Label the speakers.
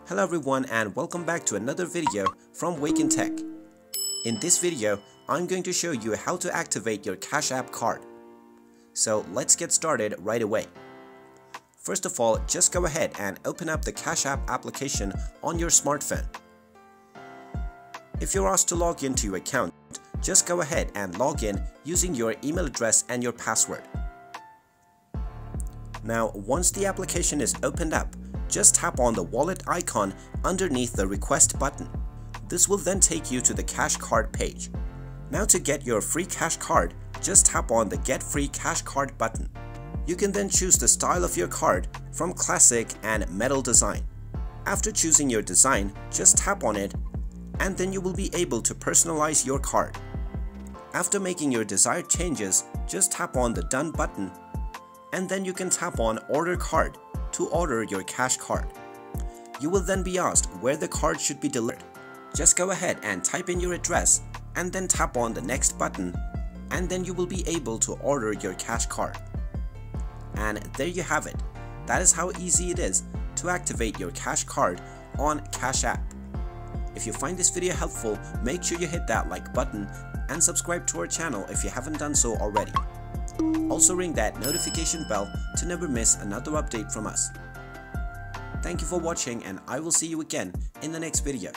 Speaker 1: Hello everyone and welcome back to another video from Wake&Tech. In this video, I'm going to show you how to activate your Cash App card. So let's get started right away. First of all, just go ahead and open up the Cash App application on your smartphone. If you're asked to log into your account, just go ahead and log in using your email address and your password. Now, once the application is opened up, just tap on the wallet icon underneath the request button. This will then take you to the cash card page. Now to get your free cash card, just tap on the Get Free Cash Card button. You can then choose the style of your card from classic and metal design. After choosing your design, just tap on it and then you will be able to personalize your card. After making your desired changes, just tap on the Done button and then you can tap on Order Card to order your cash card. You will then be asked where the card should be delivered. Just go ahead and type in your address and then tap on the Next button and then you will be able to order your cash card. And there you have it. That is how easy it is to activate your cash card on Cash App. If you find this video helpful, make sure you hit that like button and subscribe to our channel if you haven't done so already. Also ring that notification bell to never miss another update from us. Thank you for watching and I will see you again in the next video.